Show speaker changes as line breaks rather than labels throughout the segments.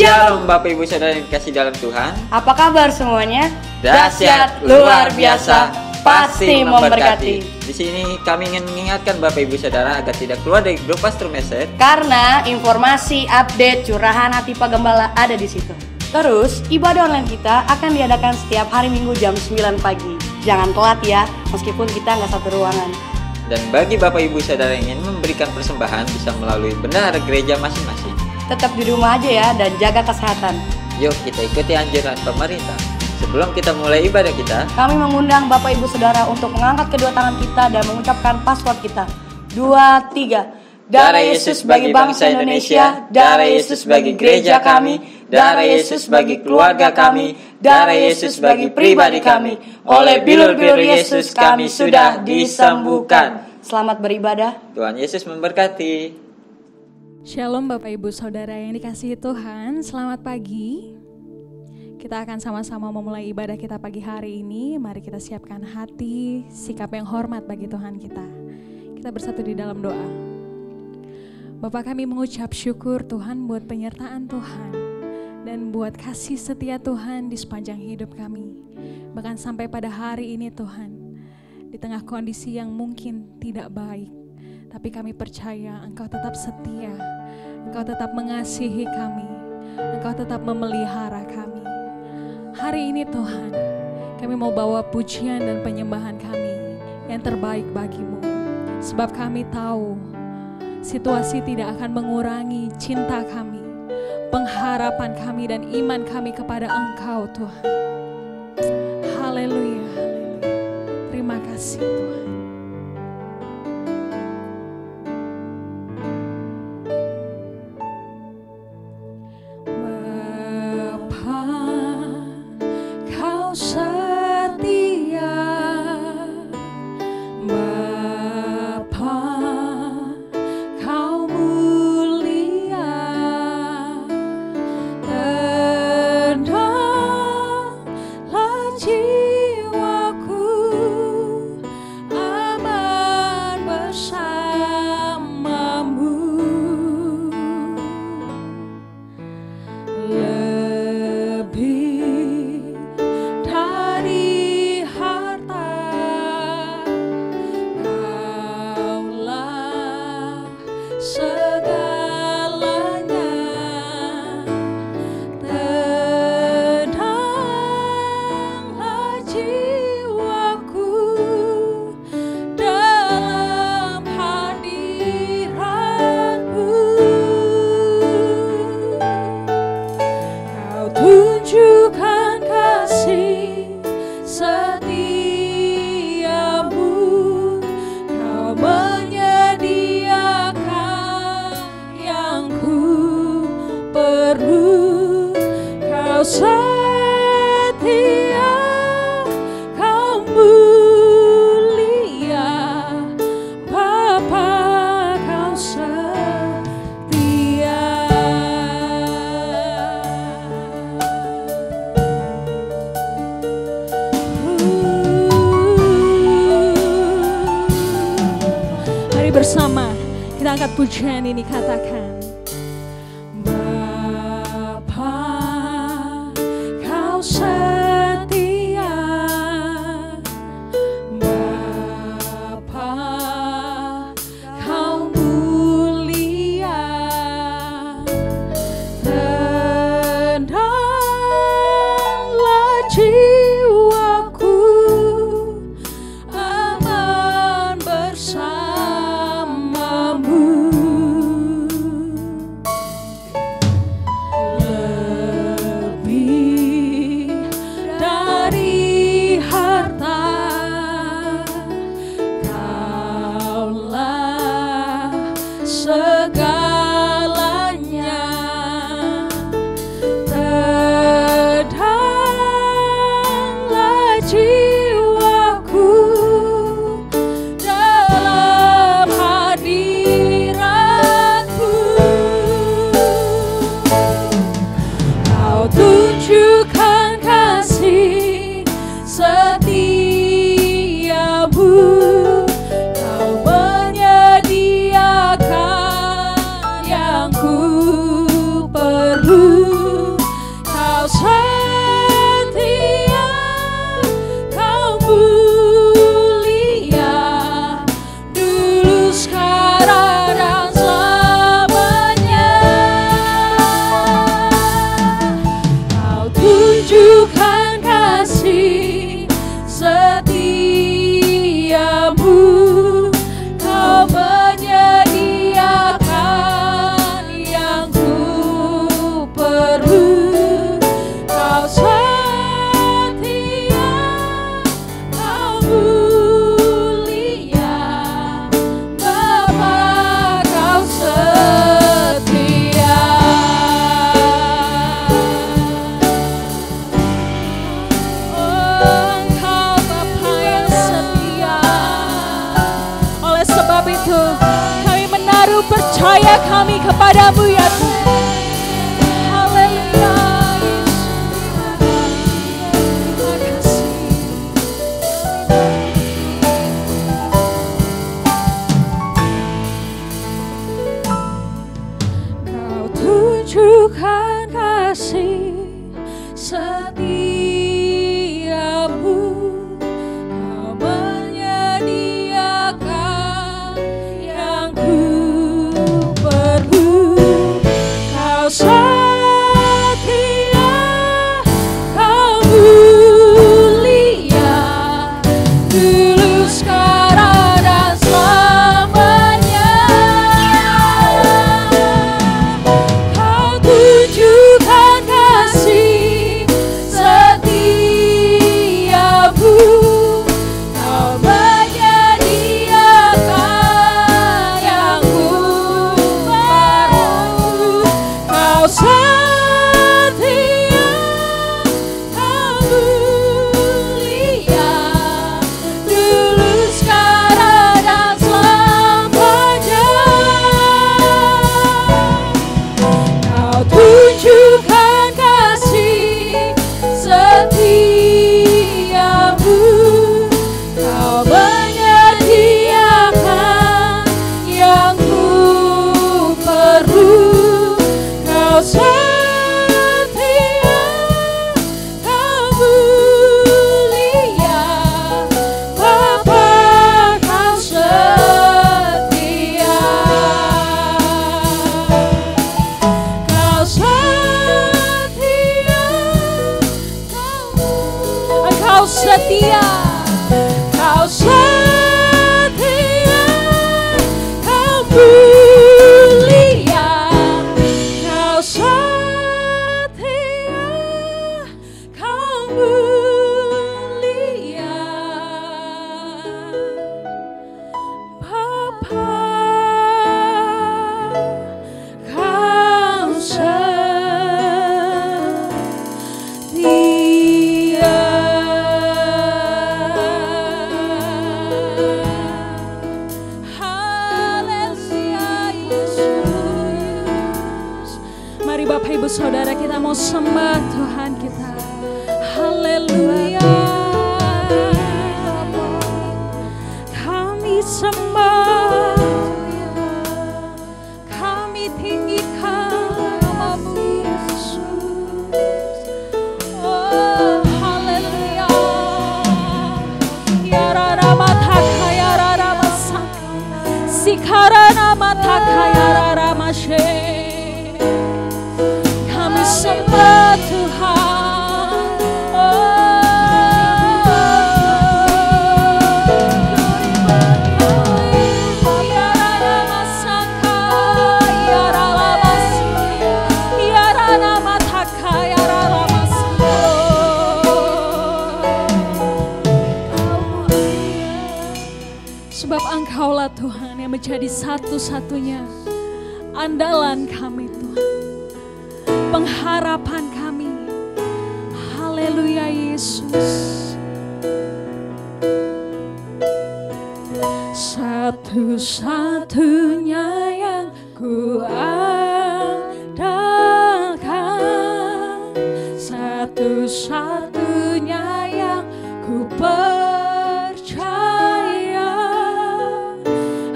Shalom Bapak Ibu Saudara yang dikasih dalam Tuhan.
Apa kabar semuanya?
Dahsyat, luar biasa, pasti memberkati. Di sini kami ingin mengingatkan Bapak Ibu Saudara agar tidak keluar dari grup Pastor Message,
karena informasi, update, curahan hati Pak Gembala ada di situ. Terus, ibadah online kita akan diadakan setiap hari Minggu jam 9 pagi. Jangan telat ya, meskipun kita nggak satu ruangan.
Dan bagi Bapak Ibu Saudara yang ingin memberikan persembahan bisa melalui bendahara gereja masing-masing.
Tetap di rumah aja ya dan jaga kesehatan.
Yuk kita ikuti anjuran pemerintah. Sebelum kita mulai ibadah kita,
kami mengundang Bapak Ibu Saudara untuk mengangkat kedua tangan kita dan mengucapkan password kita. 2, 3. Darah Yesus bagi bangsa Indonesia, darah Yesus bagi gereja kami, darah Yesus bagi keluarga kami, darah Yesus bagi pribadi kami. Oleh bilur-bilur Yesus kami sudah disembuhkan. Selamat beribadah.
Tuhan Yesus memberkati.
Shalom Bapak Ibu Saudara yang dikasihi Tuhan, selamat pagi. Kita akan sama-sama memulai ibadah kita pagi hari ini. Mari kita siapkan hati, sikap yang hormat bagi Tuhan kita. Kita bersatu di dalam doa. Bapa, kami mengucap syukur Tuhan buat penyertaan Tuhan dan buat kasih setia Tuhan di sepanjang hidup kami. Bahkan sampai pada hari ini Tuhan, di tengah kondisi yang mungkin tidak baik, tapi kami percaya Engkau tetap setia, Engkau tetap mengasihi kami, Engkau tetap memelihara kami. Hari ini Tuhan, kami mau bawa pujian dan penyembahan kami yang terbaik bagimu. Sebab kami tahu situasi tidak akan mengurangi cinta kami, pengharapan kami dan iman kami kepada Engkau Tuhan. Haleluya, haleluya. Terima kasih Tuhan. Bersama kita angkat pujian ini, katakan Bapa, Kau setia, Bapa, Kau mulia, tenanglah jiwaku, aman bersama. Kau menyediakan baru percaya kami kepadamu ya Tuhan. Haleluya Yesus, terima kasih. Kau tunjukkan kasih setiamu, kau menyediakan yang ku perlu. Kau setia, kau mulia, dulu sekarang dan selamanya. Kau tunjukkan kasih setiamu, kau menyediakan yang ku perlu. Kau setia, kau mulia, dulu sekarang dan selamanya. Kau tunjukkan kasih setiamu, kau menyediakan yang ku perlu. Kau setia, kau mulia, Bapa kau setia. Kau setia, Engkau setia, Kau setia, Kau mulia, Kau setia, Kau mulia, Bapa kau setia. Haleluya Yesus. Mari Bapak Ibu Saudara kita mau sembah Tuhan kita. Haleluya. Kami sembah, kami tinggikan namamu Yesus. Oh haleluya. Ya rama taka ya rama saka, sikara nama taka ya rama she. Kami sembah Tuhan. Ya rama saka ya rama si, ya rama taka ya rama saka. Sebab Engkaulah Tuhan yang menjadi satu-satunya andalan kami Tuhan, pengharapan kami. Haleluya Yesus. Satu-satunya yang ku andalkan, satu-satunya yang ku percaya.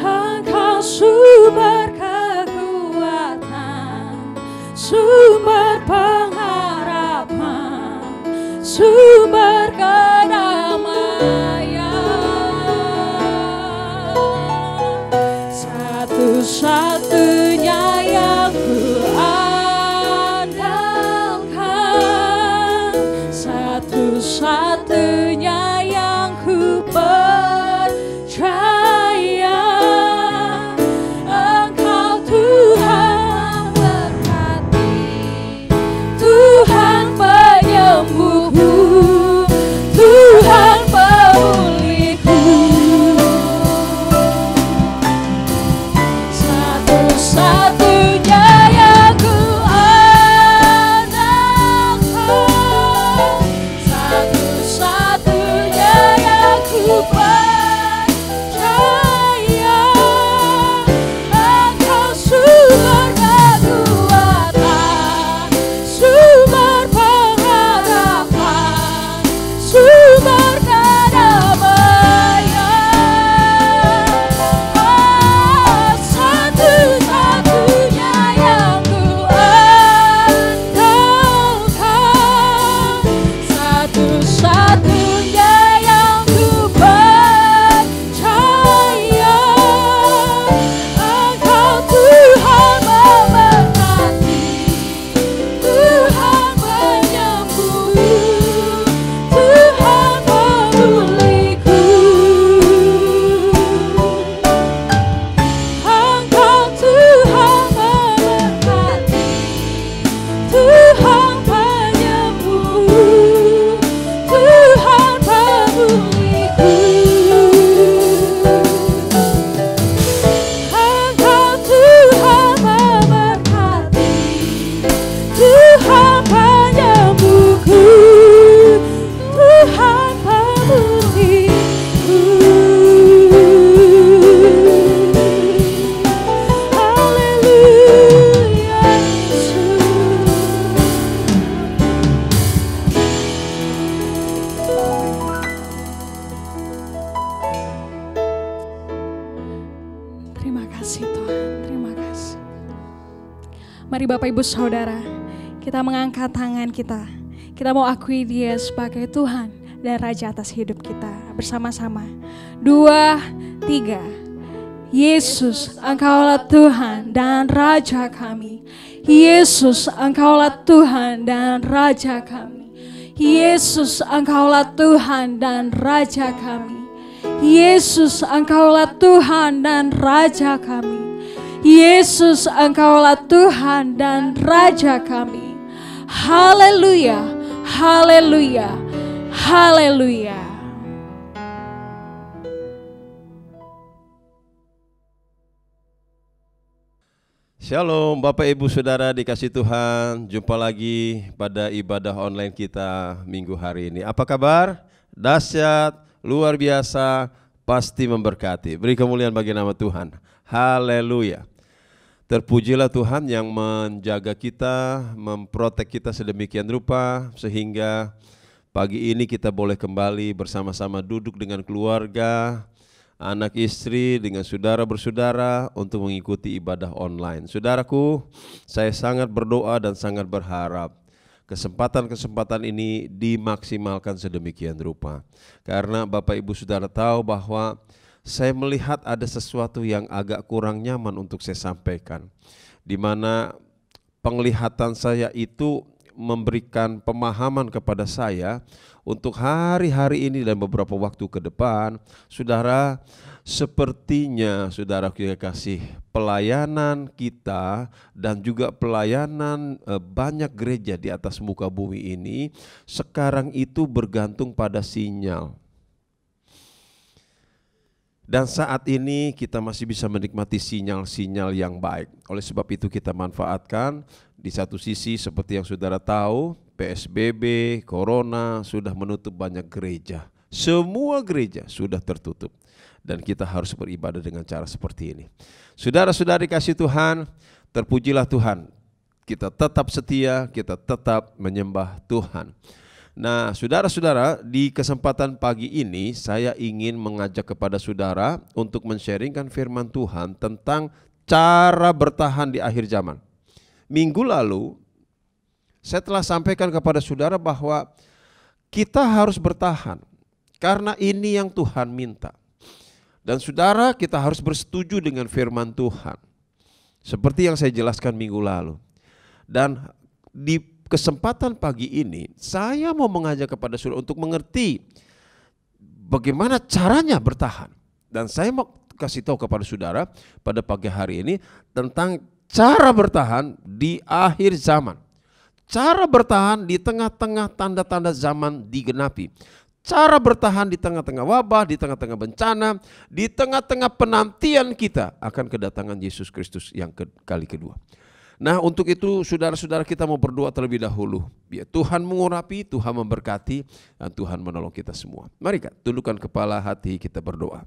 Engkau sumber kekuatan, sumber pengharapan, sumber kedamaian. Satu-satunya yang ku andalkan, satu-satunya yang ku percaya. Engkau Tuhan berkati, Tuhan penyembuhku, Tuhan pemulihku. Satu-satunya yang ku andalkan, satu-satunya yang ku percaya. Engkau kasih Tuhan, terima kasih. Mari Bapak Ibu Saudara, kita mengangkat tangan kita. Kita mau akui Dia sebagai Tuhan dan Raja atas hidup kita bersama-sama. 2, 3. Yesus, Engkaulah Tuhan dan Raja kami. Yesus, Engkaulah Tuhan dan Raja kami. Yesus, Engkaulah Tuhan dan Raja kami. Yesus, Engkaulah Tuhan dan Raja kami. Yesus, Engkaulah Tuhan dan Raja kami. Haleluya, haleluya, haleluya.
Shalom Bapak Ibu Saudara dikasih Tuhan, jumpa lagi pada ibadah online kita minggu hari ini. Apa kabar? Dahsyat, luar biasa, pasti memberkati. Beri kemuliaan bagi nama Tuhan. Haleluya. Terpujilah Tuhan yang menjaga kita, memprotek kita sedemikian rupa sehingga pagi ini kita boleh kembali bersama-sama duduk dengan keluarga, anak istri, dengan saudara bersaudara untuk mengikuti ibadah online. Saudaraku, saya sangat berdoa dan sangat berharap kesempatan-kesempatan ini dimaksimalkan sedemikian rupa. Karena Bapak Ibu Saudara tahu bahwa saya melihat ada sesuatu yang agak kurang nyaman untuk saya sampaikan, di mana penglihatan saya itu memberikan pemahaman kepada saya untuk hari-hari ini dan beberapa waktu ke depan. Saudara, sepertinya saudara kita kasih pelayanan kita dan juga pelayanan banyak gereja di atas muka bumi ini sekarang itu bergantung pada sinyal. Dan saat ini kita masih bisa menikmati sinyal-sinyal yang baik. Oleh sebab itu kita manfaatkan. Di satu sisi seperti yang saudara tahu, PSBB, Corona sudah menutup banyak gereja. Semua gereja sudah tertutup. Dan kita harus beribadah dengan cara seperti ini. Saudara-saudari kasih Tuhan, terpujilah Tuhan. Kita tetap setia, kita tetap menyembah Tuhan. Nah, saudara-saudara, di kesempatan pagi ini saya ingin mengajak kepada saudara untuk men-sharingkan firman Tuhan tentang cara bertahan di akhir zaman. Minggu lalu saya telah sampaikan kepada saudara bahwa kita harus bertahan karena ini yang Tuhan minta. Dan saudara, kita harus bersetuju dengan firman Tuhan seperti yang saya jelaskan minggu lalu. Dan di kesempatan pagi ini saya mau mengajak kepada saudara untuk mengerti bagaimana caranya bertahan. Dan saya mau kasih tahu kepada saudara pada pagi hari ini tentang cara bertahan di akhir zaman. Cara bertahan di tengah-tengah tanda-tanda zaman digenapi. Cara bertahan di tengah-tengah wabah, di tengah-tengah bencana, di tengah-tengah penantian kita akan kedatangan Yesus Kristus yang kali kedua. Nah, untuk itu saudara-saudara kita mau berdoa terlebih dahulu. Biar Tuhan mengurapi, Tuhan memberkati, dan Tuhan menolong kita semua. Mari tundukkan kepala hati kita berdoa.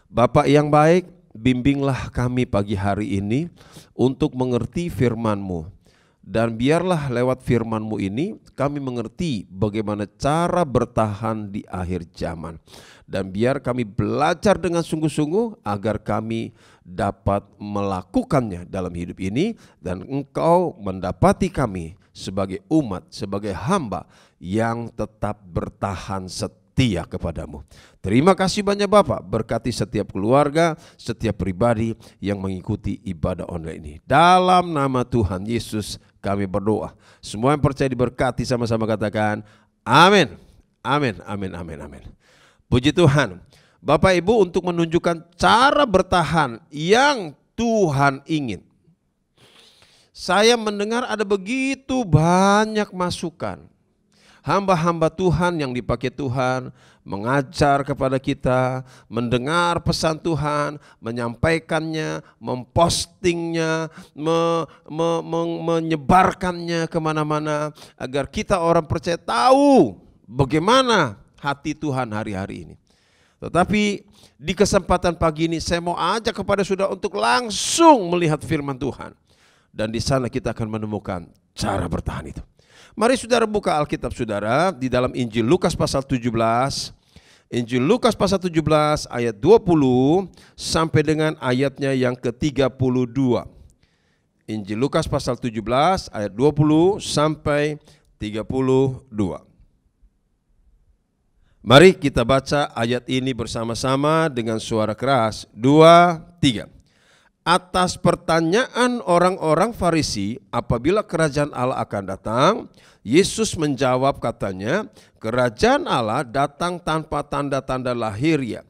Bapa yang baik, bimbinglah kami pagi hari ini untuk mengerti firman-Mu. Dan biarlah lewat firman-Mu ini kami mengerti bagaimana cara bertahan di akhir zaman. Dan biar kami belajar dengan sungguh-sungguh agar kami dapat melakukannya dalam hidup ini. Dan Engkau mendapati kami sebagai umat, sebagai hamba yang tetap bertahan setia kepadamu. Terima kasih banyak Bapak, berkati setiap keluarga, setiap pribadi yang mengikuti ibadah online ini. Dalam nama Tuhan Yesus kami berdoa. Semua yang percaya diberkati, sama-sama katakan amin. Amin, amin, amin, amin. Puji Tuhan. Bapak Ibu, untuk menunjukkan cara bertahan yang Tuhan ingin, saya mendengar ada begitu banyak masukan. Hamba-hamba Tuhan yang dipakai Tuhan mengajar kepada kita, mendengar pesan Tuhan, menyampaikannya, mempostingnya, menyebarkannya kemana-mana agar kita orang percaya tahu bagaimana hati Tuhan hari-hari ini. Tetapi di kesempatan pagi ini saya mau ajak kepada saudara untuk langsung melihat firman Tuhan. Dan di sana kita akan menemukan cara bertahan itu. Mari saudara buka Alkitab saudara di dalam Injil Lukas pasal 17. Injil Lukas pasal 17 ayat 20 sampai dengan ayatnya yang ke-32. Injil Lukas pasal 17 ayat 20 sampai 32. Mari kita baca ayat ini bersama-sama dengan suara keras. 2, 3. Atas pertanyaan orang-orang Farisi apabila kerajaan Allah akan datang, Yesus menjawab katanya, kerajaan Allah datang tanpa tanda-tanda lahiriah.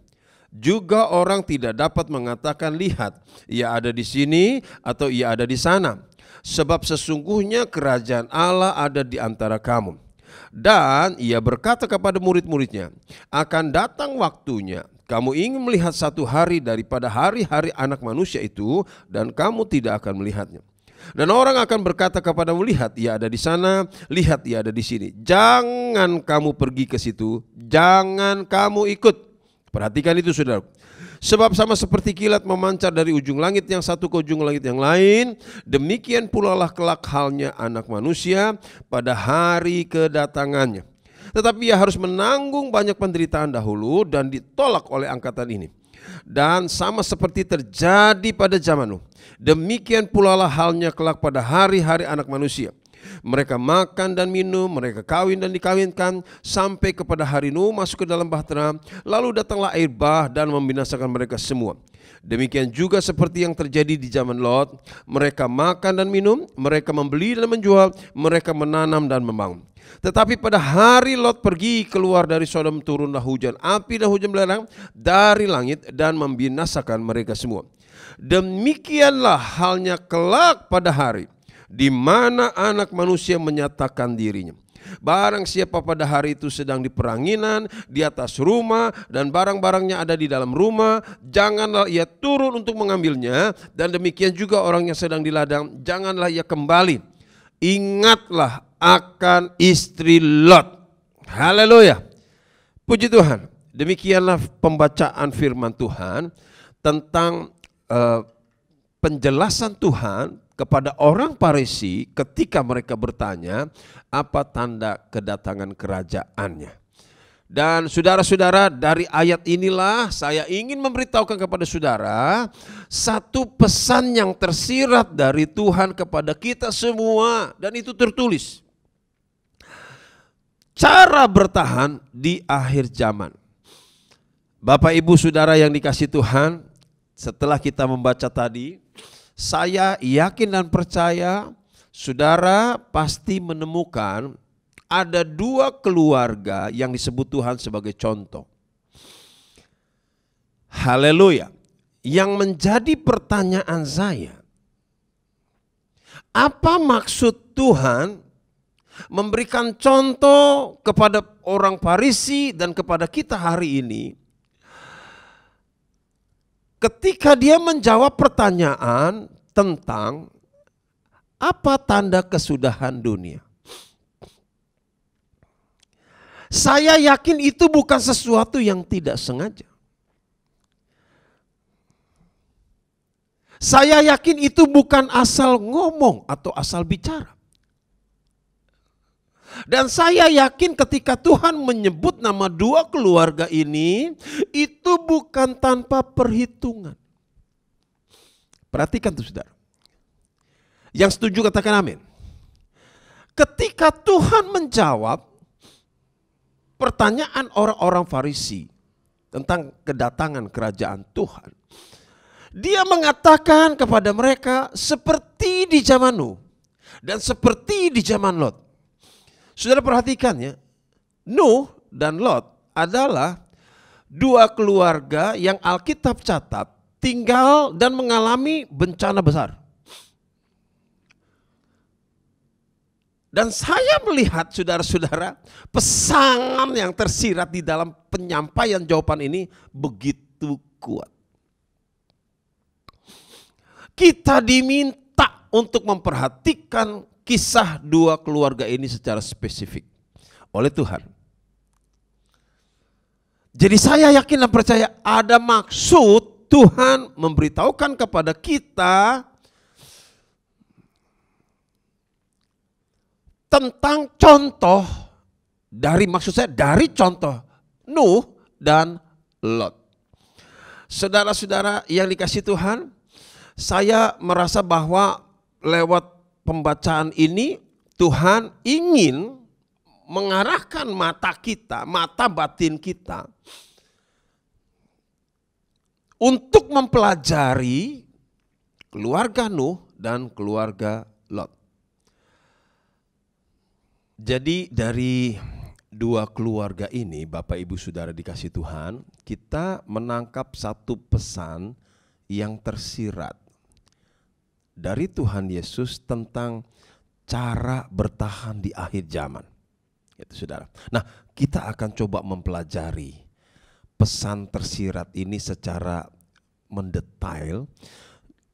Juga orang tidak dapat mengatakan, lihat, ia ada di sini atau ia ada di sana. Sebab sesungguhnya kerajaan Allah ada di antara kamu. Dan ia berkata kepada murid-muridnya, akan datang waktunya, kamu ingin melihat satu hari daripada hari-hari anak manusia itu, dan kamu tidak akan melihatnya. Dan orang akan berkata kepadamu, lihat ia ada di sana, lihat ia ada di sini. Jangan kamu pergi ke situ, jangan kamu ikut. Perhatikan itu saudara. Sebab sama seperti kilat memancar dari ujung langit yang satu ke ujung langit yang lain, demikian pula lah kelak halnya anak manusia pada hari kedatangannya. Tetapi ia harus menanggung banyak penderitaan dahulu dan ditolak oleh angkatan ini. Dan sama seperti terjadi pada zaman Nuh, demikian pula lah halnya kelak pada hari-hari anak manusia. Mereka makan dan minum, mereka kawin dan dikawinkan, sampai kepada hari Nuh masuk ke dalam bahtera, lalu datanglah air bah dan membinasakan mereka semua. Demikian juga seperti yang terjadi di zaman Lot, mereka makan dan minum, mereka membeli dan menjual, mereka menanam dan membangun. Tetapi pada hari Lot pergi keluar dari Sodom, turunlah hujan api dan hujan belerang dari langit dan membinasakan mereka semua. Demikianlah halnya kelak pada hari di mana anak manusia menyatakan dirinya. Barang siapa pada hari itu sedang di peranginan di atas rumah dan barang-barangnya ada di dalam rumah, janganlah ia turun untuk mengambilnya, dan demikian juga orang yang sedang di ladang, janganlah ia kembali. Ingatlah akan istri Lot. Haleluya. Puji Tuhan. Demikianlah pembacaan firman Tuhan tentang penjelasan Tuhan kepada orang Farisi ketika mereka bertanya apa tanda kedatangan kerajaannya. Dan saudara-saudara, dari ayat inilah saya ingin memberitahukan kepada saudara satu pesan yang tersirat dari Tuhan kepada kita semua, dan itu tertulis. Cara bertahan di akhir zaman. Bapak Ibu Saudara yang dikasihi Tuhan, setelah kita membaca tadi, saya yakin dan percaya saudara pasti menemukan ada dua keluarga yang disebut Tuhan sebagai contoh. Haleluya. Yang menjadi pertanyaan saya, apa maksud Tuhan memberikan contoh kepada orang Farisi dan kepada kita hari ini ketika dia menjawab pertanyaan tentang apa tanda kesudahan dunia? Saya yakin itu bukan sesuatu yang tidak sengaja. Saya yakin itu bukan asal ngomong atau asal bicara. Dan saya yakin ketika Tuhan menyebut nama dua keluarga ini, itu bukan tanpa perhitungan. Perhatikan tuh saudara. Yang setuju katakan amin. Ketika Tuhan menjawab pertanyaan orang-orang Farisi tentang kedatangan kerajaan Tuhan, dia mengatakan kepada mereka seperti di zaman Nuh dan seperti di zaman Lot. Saudara perhatikan ya, Nuh dan Lot adalah dua keluarga yang Alkitab catat tinggal dan mengalami bencana besar. Dan saya melihat saudara-saudara, pesan yang tersirat di dalam penyampaian jawaban ini begitu kuat. Kita diminta untuk memperhatikan kisah dua keluarga ini secara spesifik oleh Tuhan. Jadi saya yakin dan percaya ada maksud Tuhan memberitahukan kepada kita tentang contoh dari, maksud saya dari contoh Nuh dan Lot. Saudara-saudara yang dikasihi Tuhan, saya merasa bahwa lewat pembacaan ini Tuhan ingin mengarahkan mata kita, mata batin kita untuk mempelajari keluarga Nuh dan keluarga Lot. Jadi dari dua keluarga ini, Bapak Ibu Saudara dikasihi Tuhan, kita menangkap satu pesan yang tersirat dari Tuhan Yesus tentang cara bertahan di akhir zaman. Itu saudara. Nah, kita akan coba mempelajari pesan tersirat ini secara mendetail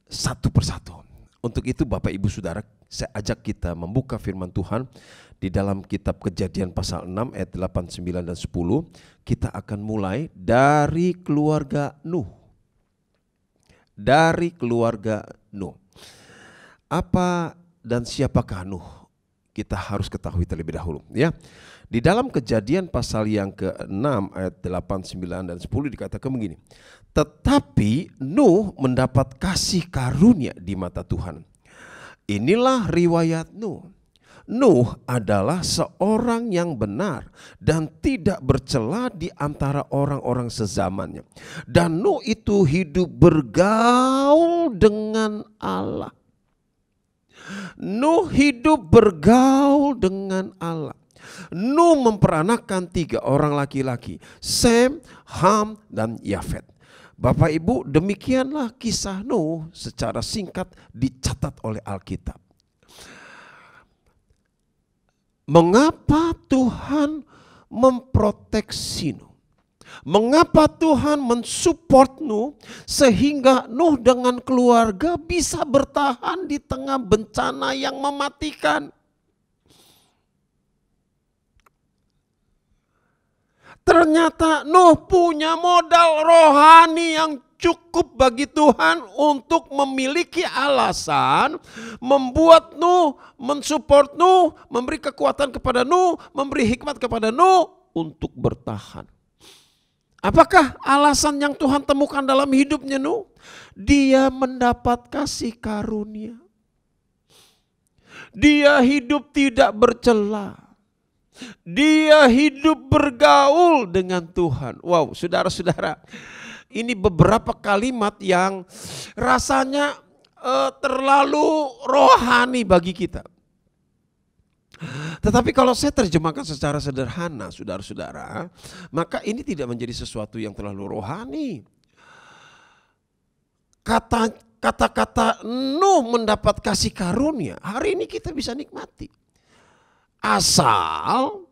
satu persatu. Untuk itu Bapak Ibu Saudara, saya ajak kita membuka firman Tuhan di dalam kitab Kejadian pasal 6 ayat 8, 9 dan 10. Kita akan mulai dari keluarga Nuh. Dari keluarga Nuh. Apa dan siapakah Nuh? Kita harus ketahui terlebih dahulu, ya. Di dalam Kejadian pasal yang ke-6 ayat 8, 9 dan 10 dikatakan begini. Tetapi Nuh mendapat kasih karunia di mata Tuhan. Inilah riwayat Nuh. Nuh adalah seorang yang benar dan tidak bercela di antara orang-orang sezamannya. Dan Nuh itu hidup bergaul dengan Allah. Nuh hidup bergaul dengan Allah. Nuh memperanakan 3 orang laki-laki, Sem, Ham, dan Yafet. Bapak Ibu, demikianlah kisah Nuh secara singkat dicatat oleh Alkitab. Mengapa Tuhan memproteksi Nuh? Mengapa Tuhan mensupport Nuh sehingga Nuh dengan keluarga bisa bertahan di tengah bencana yang mematikan? Ternyata Nuh punya modal rohani yang cukup bagi Tuhan untuk memiliki alasan membuat Nuh, mensupport Nuh, memberi kekuatan kepada Nuh, memberi hikmat kepada Nuh untuk bertahan. Apakah alasan yang Tuhan temukan dalam hidupnya Nuh? Dia mendapat kasih karunia. Dia hidup tidak bercela. Dia hidup bergaul dengan Tuhan. Wow, saudara-saudara, ini beberapa kalimat yang rasanya terlalu rohani bagi kita. Tetapi kalau saya terjemahkan secara sederhana, saudara-saudara, maka ini tidak menjadi sesuatu yang terlalu rohani. Kata-kata Nuh mendapat kasih karunia, hari ini kita bisa nikmati. Asal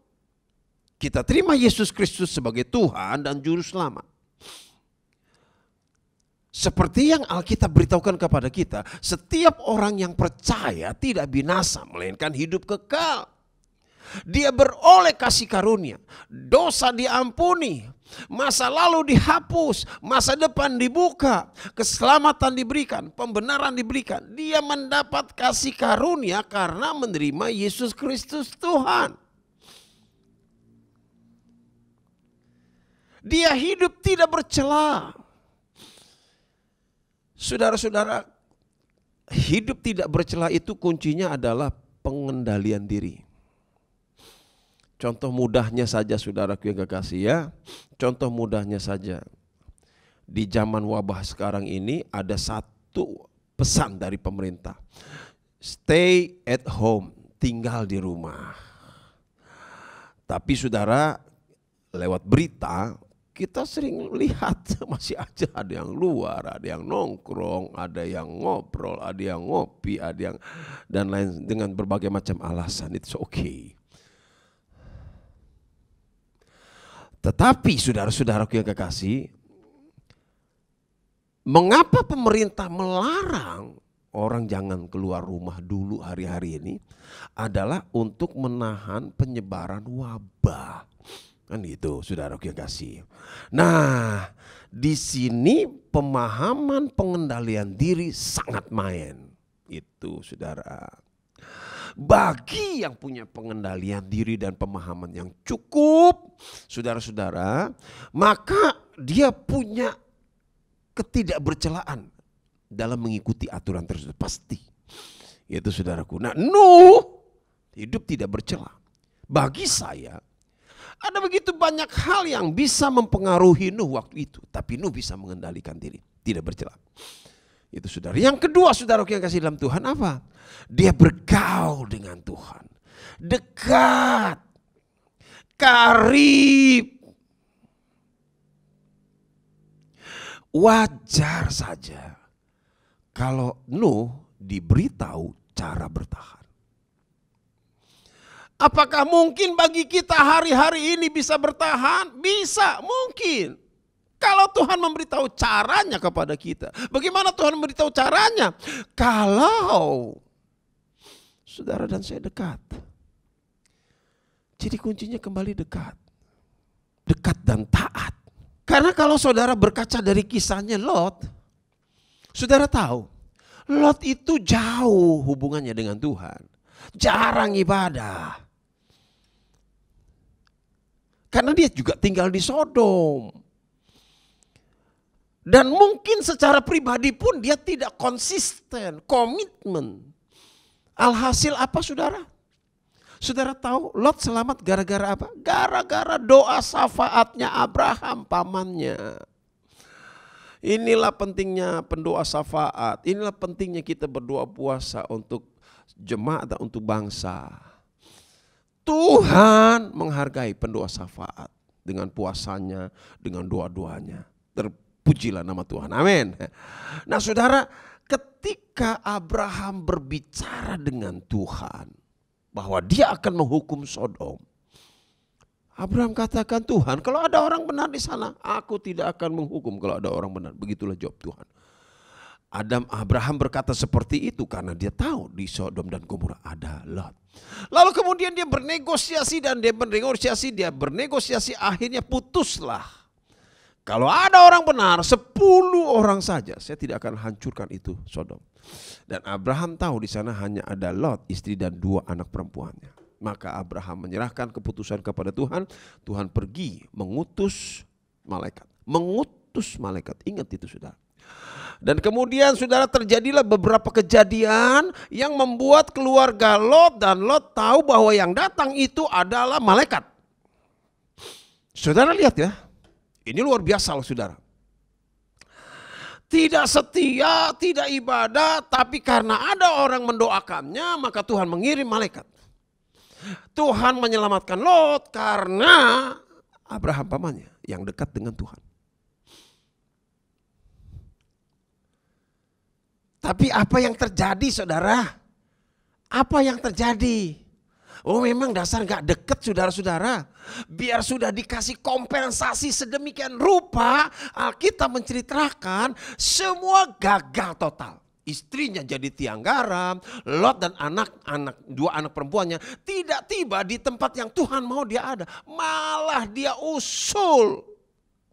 kita terima Yesus Kristus sebagai Tuhan dan Juru Selamat. Seperti yang Alkitab beritahukan kepada kita, setiap orang yang percaya tidak binasa, melainkan hidup kekal. Dia beroleh kasih karunia, dosa diampuni, masa lalu dihapus, masa depan dibuka, keselamatan diberikan, pembenaran diberikan. Dia mendapat kasih karunia karena menerima Yesus Kristus Tuhan. Dia hidup tidak bercela. Saudara-saudara, hidup tidak bercela itu kuncinya adalah pengendalian diri. Contoh mudahnya saja saudaraku yang kekasih ya. Contoh mudahnya saja. Di zaman wabah sekarang ini ada satu pesan dari pemerintah. Stay at home, tinggal di rumah. Tapi saudara, lewat berita kita sering lihat masih aja ada yang luar, ada yang nongkrong, ada yang ngobrol, ada yang ngopi, ada yang dan lain dengan berbagai macam alasan. It's okay. Tetapi saudara-saudaraku yang kekasih, mengapa pemerintah melarang orang jangan keluar rumah dulu hari-hari ini? Adalah untuk menahan penyebaran wabah. Kan gitu saudaraku yang kasih. Nah, di sini pemahaman pengendalian diri sangat main. Itu saudara. Bagi yang punya pengendalian diri dan pemahaman yang cukup, saudara-saudara, maka dia punya ketidakbercelaan dalam mengikuti aturan tersebut. Pasti. Itu saudaraku. Nah, Nuh hidup tidak bercela. Bagi saya, ada begitu banyak hal yang bisa mempengaruhi Nuh waktu itu. Tapi Nuh bisa mengendalikan diri. Tidak bercela. Itu saudara. Yang kedua saudaraku yang kasih dalam Tuhan apa? Dia bergaul dengan Tuhan. Dekat. Karib. Wajar saja kalau Nuh diberitahu cara bertahan. Apakah mungkin bagi kita hari-hari ini bisa bertahan? Bisa, mungkin. Kalau Tuhan memberitahu caranya kepada kita. Bagaimana Tuhan memberitahu caranya? Kalau saudara dan saya dekat. Jadi kuncinya kembali dekat. Dekat dan taat. Karena kalau saudara berkaca dari kisahnya Lot, saudara tahu, Lot itu jauh hubungannya dengan Tuhan. Jarang ibadah. Karena dia juga tinggal di Sodom. Dan mungkin secara pribadi pun dia tidak konsisten, komitmen. Alhasil apa saudara? Saudara tahu Lot selamat gara-gara apa? Gara-gara doa syafaatnya Abraham pamannya. Inilah pentingnya pendoa syafaat. Inilah pentingnya kita berdoa puasa untuk jemaat dan untuk bangsa. Tuhan menghargai pendoa syafaat dengan puasanya, dengan doa-doanya. Terpujilah nama Tuhan. Amin. Nah saudara, ketika Abraham berbicara dengan Tuhan bahwa dia akan menghukum Sodom, Abraham katakan, Tuhan, kalau ada orang benar di sana, aku tidak akan menghukum kalau ada orang benar. Begitulah jawab Tuhan. Abraham berkata seperti itu karena dia tahu di Sodom dan Gomora ada Lot. Lalu kemudian dia bernegosiasi, akhirnya putuslah. Kalau ada orang benar, 10 orang saja, saya tidak akan hancurkan itu Sodom. Dan Abraham tahu di sana hanya ada Lot, istri dan 2 anak perempuannya. Maka Abraham menyerahkan keputusan kepada Tuhan. Tuhan pergi mengutus malaikat. Ingat itu saudara. Dan kemudian saudara terjadilah beberapa kejadian yang membuat keluarga Lot dan Lot tahu bahwa yang datang itu adalah malaikat. Saudara lihat ya. Ini luar biasa loh saudara. Tidak setia, tidak ibadah, tapi karena ada orang mendoakannya, maka Tuhan mengirim malaikat. Tuhan menyelamatkan Lot karena Abraham pamannya yang dekat dengan Tuhan. Tapi apa yang terjadi saudara? Apa yang terjadi? Oh memang dasar gak deket saudara-saudara. Biar sudah dikasih kompensasi sedemikian rupa, Alkitab menceritakan semua gagal total. Istrinya jadi tiang garam, Lot dan 2 anak perempuannya tidak tiba di tempat yang Tuhan mau dia ada. Malah dia usul,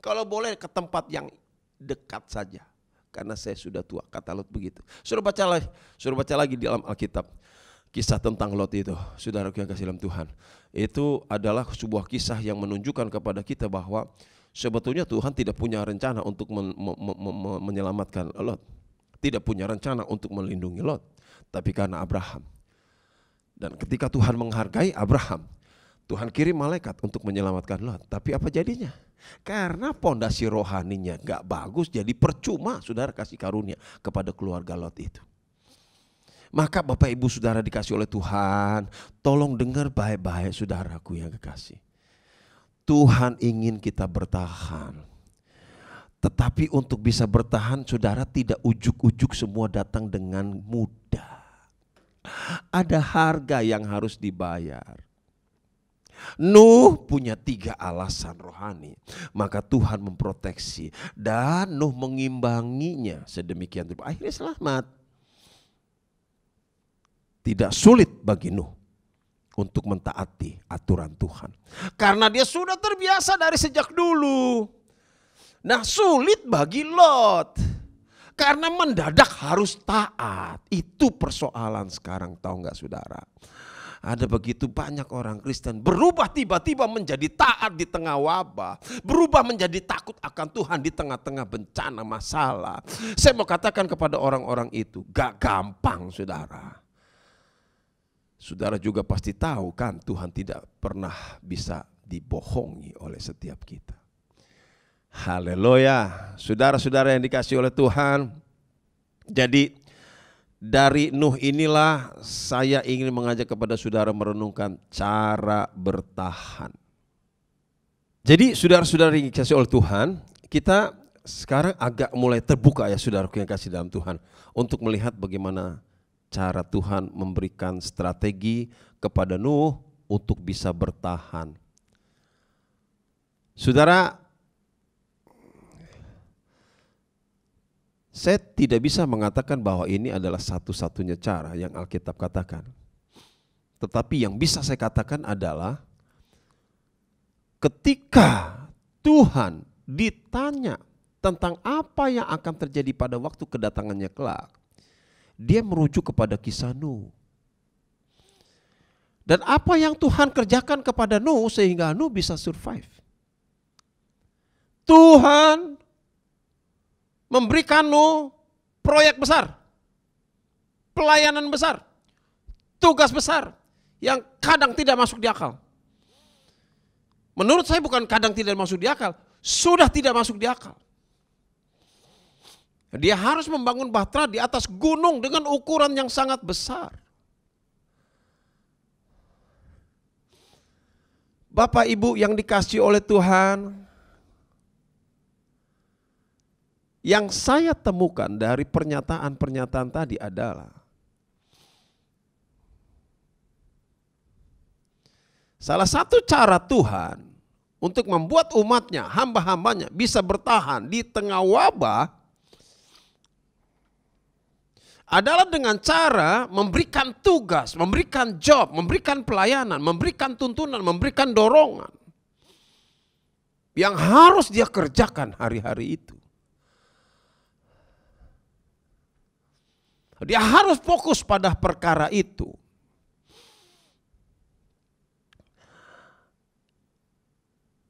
kalau boleh ke tempat yang dekat saja. Karena saya sudah tua, kata Lot begitu. Suruh baca lagi di dalam Alkitab. Kisah tentang Lot itu, saudaraku yang kasih dalam Tuhan. Itu adalah sebuah kisah yang menunjukkan kepada kita bahwa sebetulnya Tuhan tidak punya rencana untuk menyelamatkan Lot. Tidak punya rencana untuk melindungi Lot. Tapi karena Abraham. Dan ketika Tuhan menghargai Abraham, Tuhan kirim malaikat untuk menyelamatkan Lot. Tapi apa jadinya? Karena pondasi rohaninya gak bagus, jadi percuma saudara kasih karunia kepada keluarga Lot itu. Maka Bapak Ibu Saudara dikasih oleh Tuhan, tolong dengar baik-baik saudaraku yang kekasih. Tuhan ingin kita bertahan. Tetapi untuk bisa bertahan saudara tidak ujuk-ujuk semua datang dengan mudah. Ada harga yang harus dibayar. Nuh punya 3 alasan rohani. Maka Tuhan memproteksi. Dan Nuh mengimbanginya sedemikian rupa. Akhirnya selamat. Tidak sulit bagi Nuh untuk mentaati aturan Tuhan. Karena dia sudah terbiasa dari sejak dulu. Nah sulit bagi Lot. Karena mendadak harus taat. Itu persoalan sekarang, tahu nggak saudara? Ada begitu banyak orang Kristen berubah tiba-tiba menjadi taat di tengah wabah. Berubah menjadi takut akan Tuhan di tengah-tengah bencana masalah. Saya mau katakan kepada orang-orang itu, gak gampang saudara. Saudara juga pasti tahu kan, Tuhan tidak pernah bisa dibohongi oleh setiap kita. Haleluya. Saudara-saudara yang dikasihi oleh Tuhan. Jadi dari Nuh inilah saya ingin mengajak kepada saudara merenungkan cara bertahan. Jadi saudara-saudara yang dikasihi oleh Tuhan, kita sekarang agak mulai terbuka ya saudaraku yang kasih dalam Tuhan, untuk melihat bagaimana cara Tuhan memberikan strategi kepada Nuh untuk bisa bertahan. Saudara, saya tidak bisa mengatakan bahwa ini adalah satu-satunya cara yang Alkitab katakan. Tetapi yang bisa saya katakan adalah ketika Tuhan ditanya tentang apa yang akan terjadi pada waktu kedatangannya kelak, dia merujuk kepada kisah Nuh. Dan apa yang Tuhan kerjakan kepada Nuh sehingga Nuh bisa survive. Tuhan memberikan Nuh proyek besar, pelayanan besar, tugas besar yang kadang tidak masuk di akal. Menurut saya bukan kadang tidak masuk di akal, sudah tidak masuk di akal. Dia harus membangun bahtera di atas gunung dengan ukuran yang sangat besar. Bapak Ibu yang dikasihi oleh Tuhan, yang saya temukan dari pernyataan-pernyataan tadi adalah salah satu cara Tuhan untuk membuat umatnya, hamba-hambanya bisa bertahan di tengah wabah adalah dengan cara memberikan tugas, memberikan job, memberikan pelayanan, memberikan tuntunan, memberikan dorongan yang harus dia kerjakan hari-hari itu. Dia harus fokus pada perkara itu.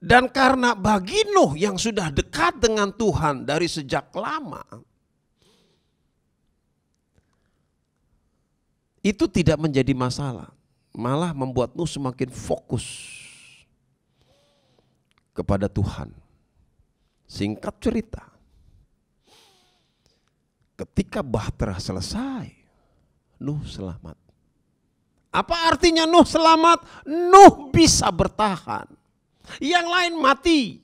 Dan karena bagi Nuh yang sudah dekat dengan Tuhan dari sejak lama, itu tidak menjadi masalah. Malah membuat Nuh semakin fokus kepada Tuhan. Singkat cerita, ketika bahtera selesai, Nuh selamat. Apa artinya Nuh selamat? Nuh bisa bertahan. Yang lain mati,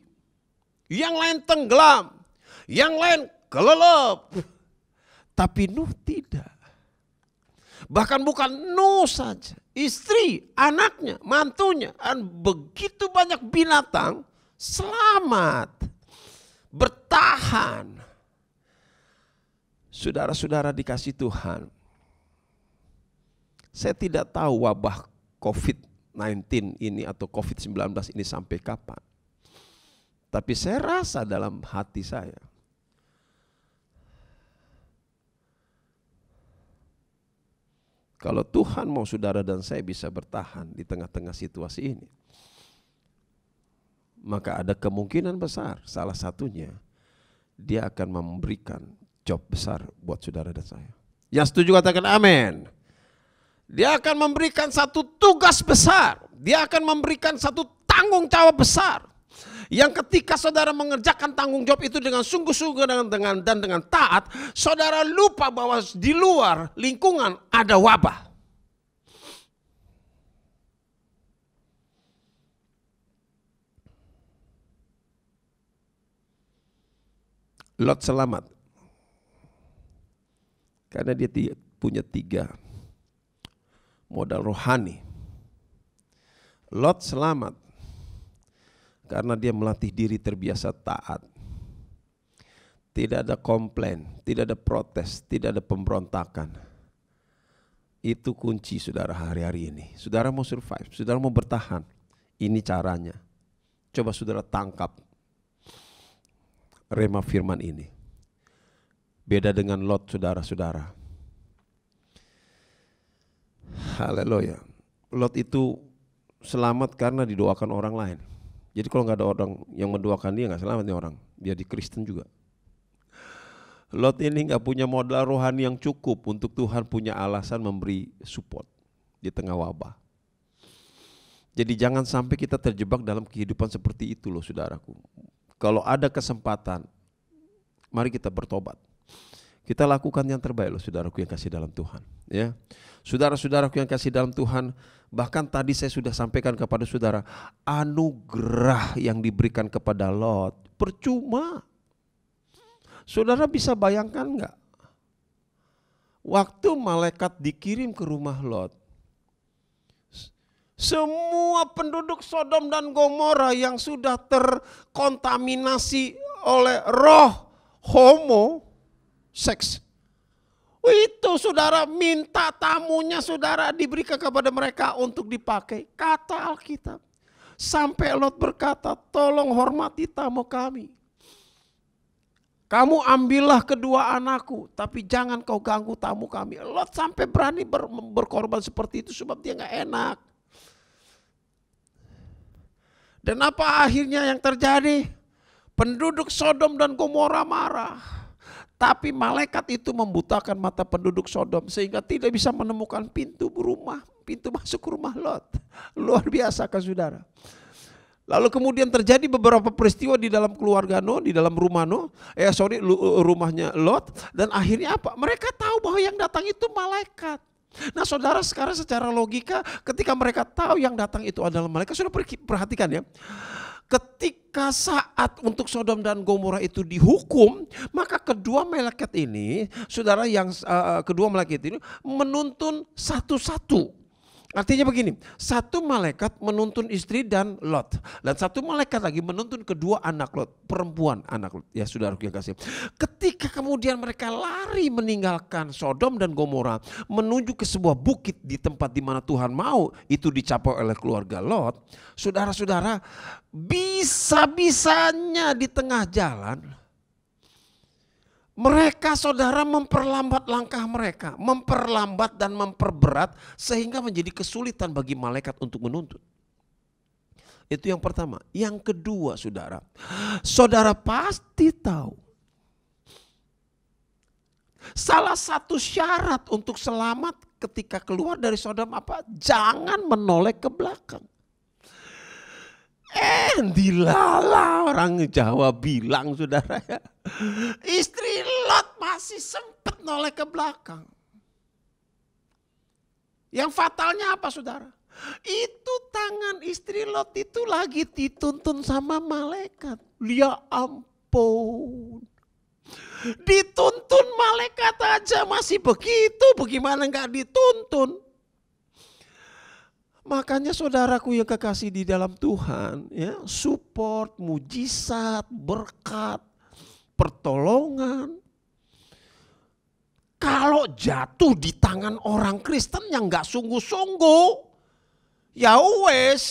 yang lain tenggelam, yang lain kelelep. Tapi Nuh tidak. Bahkan bukan Nuh saja, istri, anaknya, mantunya, dan begitu banyak binatang selamat, bertahan. Saudara-saudara dikasih Tuhan, saya tidak tahu wabah COVID-19 ini atau COVID-19 ini sampai kapan. Tapi saya rasa dalam hati saya, kalau Tuhan mau saudara dan saya bisa bertahan di tengah-tengah situasi ini, maka ada kemungkinan besar salah satunya dia akan memberikan job besar buat saudara dan saya. Yang setuju katakan amin. Dia akan memberikan satu tugas besar. Dia akan memberikan satu tanggung jawab besar. Yang ketika saudara mengerjakan tanggung jawab itu dengan sungguh-sungguh dan dengan taat, saudara lupa bahwa di luar lingkungan ada wabah. Lot selamat. Karena dia punya 3 modal rohani. Lot selamat karena dia melatih diri terbiasa taat. Tidak ada komplain, tidak ada protes, tidak ada pemberontakan. Itu kunci saudara hari-hari ini. Saudara mau survive, saudara mau bertahan. Ini caranya. Coba saudara tangkap rema firman ini. Beda dengan Lot, saudara-saudara. Haleluya. Lot itu selamat karena didoakan orang lain. Jadi kalau nggak ada orang yang mendoakan dia, nggak selamat nih orang. Dia di Kristen juga. Lot ini nggak punya modal rohani yang cukup untuk Tuhan punya alasan memberi support di tengah wabah. Jadi jangan sampai kita terjebak dalam kehidupan seperti itu loh saudaraku. Kalau ada kesempatan, mari kita bertobat. Kita lakukan yang terbaik loh saudaraku yang kasih dalam Tuhan. Ya, saudara-saudaraku yang kasih dalam Tuhan, bahkan tadi saya sudah sampaikan kepada saudara, anugerah yang diberikan kepada Lot percuma. Saudara bisa bayangkan enggak? Waktu malaikat dikirim ke rumah Lot, semua penduduk Sodom dan Gomora yang sudah terkontaminasi oleh roh homo, seks, itu saudara minta tamunya saudara diberikan kepada mereka untuk dipakai. Kata Alkitab, sampai Lot berkata, tolong hormati tamu kami. Kamu ambillah kedua anakku, tapi jangan kau ganggu tamu kami. Lot sampai berani berkorban seperti itu sebab dia gak enak. Dan apa akhirnya yang terjadi? Penduduk Sodom dan Gomora marah. Tapi malaikat itu membutakan mata penduduk Sodom sehingga tidak bisa menemukan pintu rumah, pintu masuk rumah Lot. Luar biasa kan saudara. Lalu kemudian terjadi beberapa peristiwa di dalam keluarga Nuh, di dalam rumah Nuh, rumahnya Lot. Dan akhirnya apa? Mereka tahu bahwa yang datang itu malaikat. Nah saudara sekarang secara logika ketika mereka tahu yang datang itu adalah malaikat, saudara perhatikan ya. Ketika saat untuk Sodom dan Gomora itu dihukum, maka kedua malaikat ini, saudara yang kedua malaikat ini menuntun satu-satu. Artinya begini, satu malaikat menuntun istri dan Lot, dan satu malaikat lagi menuntun kedua anak Lot, perempuan anak Lot. Ya saudaraku yang kasih. Ketika kemudian mereka lari meninggalkan Sodom dan Gomora menuju ke sebuah bukit di tempat di mana Tuhan mau itu dicapai oleh keluarga Lot, saudara-saudara, bisa-bisanya di tengah jalan mereka saudara memperlambat langkah mereka, memperlambat dan memperberat sehingga menjadi kesulitan bagi malaikat untuk menuntut. Itu yang pertama. Yang kedua saudara, saudara pasti tahu salah satu syarat untuk selamat ketika keluar dari Sodom apa? Jangan menoleh ke belakang. Dilala orang Jawa bilang saudara ya. Istri Lot masih sempat noleh ke belakang. Yang fatalnya apa saudara? Itu tangan istri Lot itu lagi dituntun sama malaikat. Ya ampun. Dituntun malaikat aja masih begitu, bagaimana enggak dituntun? Makanya saudaraku yang kekasih di dalam Tuhan, ya, support, mujizat, berkat, pertolongan. Kalau jatuh di tangan orang Kristen yang nggak sungguh-sungguh, ya wes,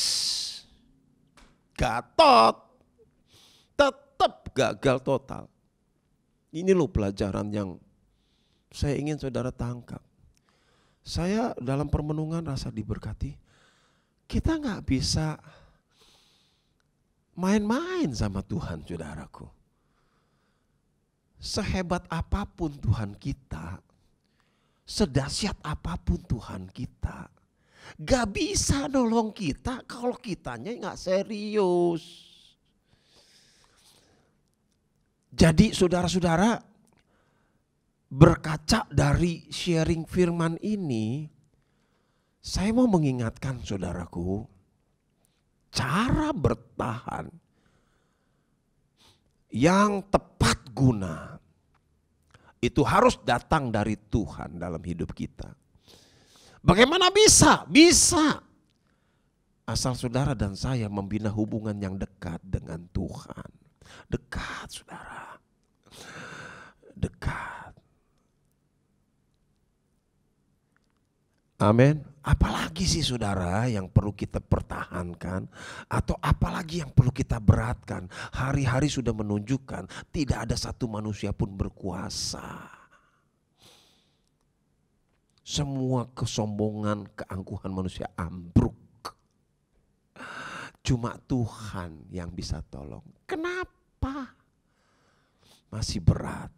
gatot, tetap gagal total. Ini loh pelajaran yang saya ingin saudara tangkap. Saya dalam permenungan rasa diberkati. Kita gak bisa main-main sama Tuhan saudaraku. Sehebat apapun Tuhan kita, sedahsyat apapun Tuhan kita, gak bisa nolong kita kalau kitanya gak serius. Jadi saudara-saudara, berkaca dari sharing firman ini, saya mau mengingatkan saudaraku, cara bertahan yang tepat guna itu harus datang dari Tuhan dalam hidup kita. Bagaimana bisa? Bisa. Asal saudara dan saya membina hubungan yang dekat dengan Tuhan. Dekat saudara. Dekat. Amin. Apalagi sih saudara yang perlu kita pertahankan, atau apalagi yang perlu kita beratkan? Hari-hari sudah menunjukkan tidak ada satu manusia pun berkuasa. Semua kesombongan, keangkuhan manusia ambruk. Cuma Tuhan yang bisa tolong. Kenapa? Masih berat.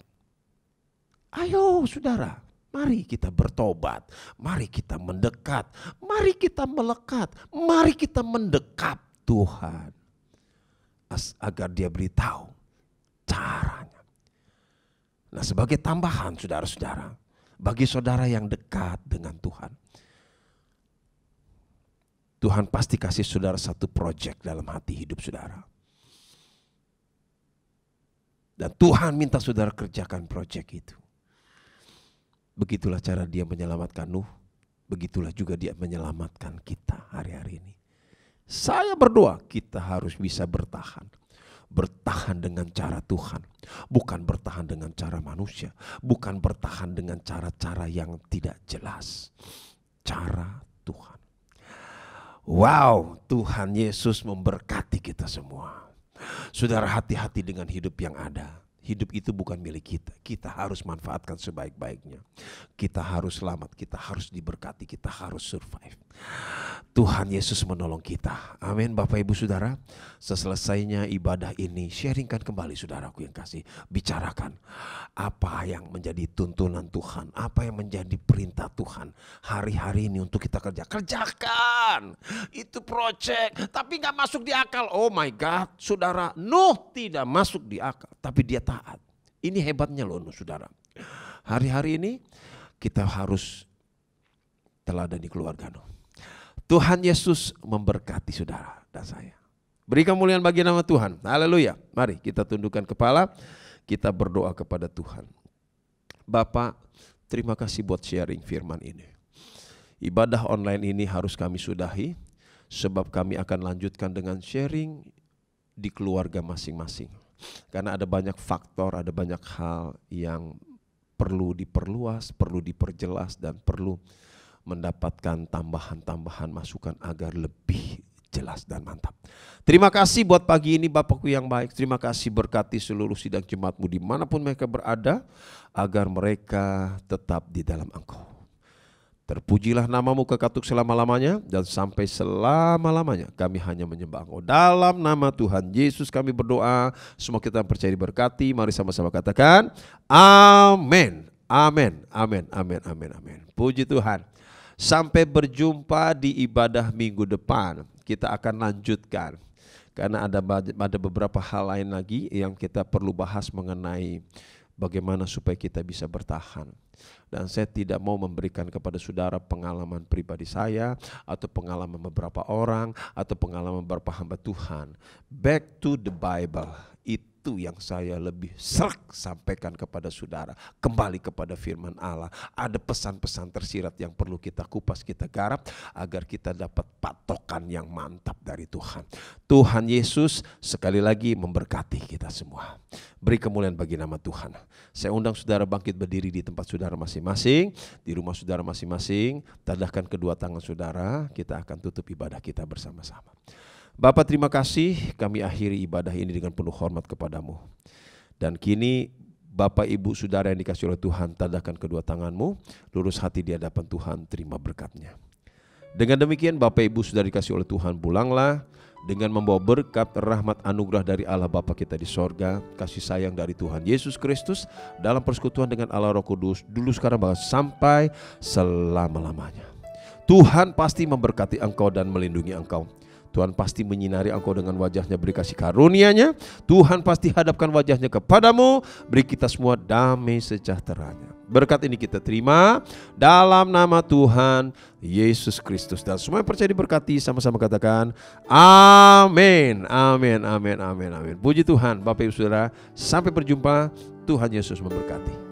Ayo saudara, mari kita bertobat, mari kita mendekat, mari kita melekat, mari kita mendekap Tuhan. Agar dia beritahu caranya. Nah, sebagai tambahan saudara-saudara, bagi saudara yang dekat dengan Tuhan, Tuhan pasti kasih saudara satu proyek dalam hati hidup saudara. Dan Tuhan minta saudara kerjakan proyek itu. Begitulah cara dia menyelamatkan Nuh. Begitulah juga dia menyelamatkan kita hari-hari ini. Saya berdoa kita harus bisa bertahan. Bertahan dengan cara Tuhan. Bukan bertahan dengan cara manusia. Bukan bertahan dengan cara-cara yang tidak jelas. Cara Tuhan. Wow, Tuhan Yesus memberkati kita semua. Saudara, hati-hati dengan hidup yang ada. Hidup itu bukan milik kita. Kita harus manfaatkan sebaik-baiknya. Kita harus selamat, kita harus diberkati, kita harus survive. Tuhan Yesus menolong kita. Amin. Bapak Ibu Saudara, seselesainya ibadah ini, sharingkan kembali saudaraku yang kasih. Bicarakan apa yang menjadi tuntunan Tuhan, apa yang menjadi perintah Tuhan hari-hari ini untuk kita kerja. Kerjakan. Itu project, tapi gak masuk di akal. Oh my God, saudara, Nuh tidak masuk di akal, tapi dia taat. Ini hebatnya loh saudara. Hari-hari ini kita harus teladani keluarga Nuh. Tuhan Yesus memberkati saudara dan saya. Beri kemuliaan bagi nama Tuhan. Haleluya. Mari kita tundukkan kepala, kita berdoa kepada Tuhan. Bapak, terima kasih buat sharing firman ini. Ibadah online ini harus kami sudahi, sebab kami akan lanjutkan dengan sharing di keluarga masing-masing. Karena ada banyak faktor, ada banyak hal yang perlu diperluas, perlu diperjelas, dan perlu mendapatkan tambahan-tambahan masukan agar lebih jelas dan mantap. Terima kasih buat pagi ini Bapakku yang baik. Terima kasih, berkati seluruh sidang jemaatmu dimanapun mereka berada, agar mereka tetap di dalam Engkau. Terpujilah namamu kekatuk selama-lamanya, dan sampai selama-lamanya kami hanya menyembah Engkau. Dalam nama Tuhan Yesus kami berdoa. Semua kita percaya diberkati. Mari sama-sama katakan amin. Amin, amin, amin, amin, amin. Puji Tuhan. Sampai berjumpa di ibadah minggu depan. Kita akan lanjutkan. Karena ada beberapa hal lain lagi yang kita perlu bahas mengenai bagaimana supaya kita bisa bertahan. Dan saya tidak mau memberikan kepada saudara pengalaman pribadi saya, atau pengalaman beberapa orang, atau pengalaman beberapa hamba Tuhan. Back to the Bible. Itu yang saya lebih sampaikan kepada saudara. Kembali kepada firman Allah. Ada pesan-pesan tersirat yang perlu kita kupas, kita garap, agar kita dapat patokan yang mantap dari Tuhan. Tuhan Yesus sekali lagi memberkati kita semua. Beri kemuliaan bagi nama Tuhan. Saya undang saudara bangkit berdiri di tempat saudara masing-masing, di rumah saudara masing-masing. Tadahkan kedua tangan saudara, kita akan tutup ibadah kita bersama-sama. Bapak, terima kasih, kami akhiri ibadah ini dengan penuh hormat kepadamu. Dan kini Bapak Ibu Saudara yang dikasih oleh Tuhan, tadahkan kedua tanganmu, lurus hati di hadapan Tuhan, terima berkat-Nya. Dengan demikian Bapak Ibu Saudara dikasih oleh Tuhan, pulanglah dengan membawa berkat, rahmat, anugerah dari Allah Bapa kita di sorga, kasih sayang dari Tuhan Yesus Kristus, dalam persekutuan dengan Allah Roh Kudus, dulu sekarang bahkan sampai selama-lamanya. Tuhan pasti memberkati engkau dan melindungi engkau. Tuhan pasti menyinari engkau dengan wajah-Nya, beri kasih karunia-Nya. Tuhan pasti hadapkan wajah-Nya kepadamu, beri kita semua damai sejahtera-Nya. Berkat ini kita terima dalam nama Tuhan Yesus Kristus. Dan semua yang percaya diberkati, sama-sama katakan amin, amin, amin, amin, amin. Puji Tuhan. Bapak Ibu Saudara, sampai berjumpa. Tuhan Yesus memberkati.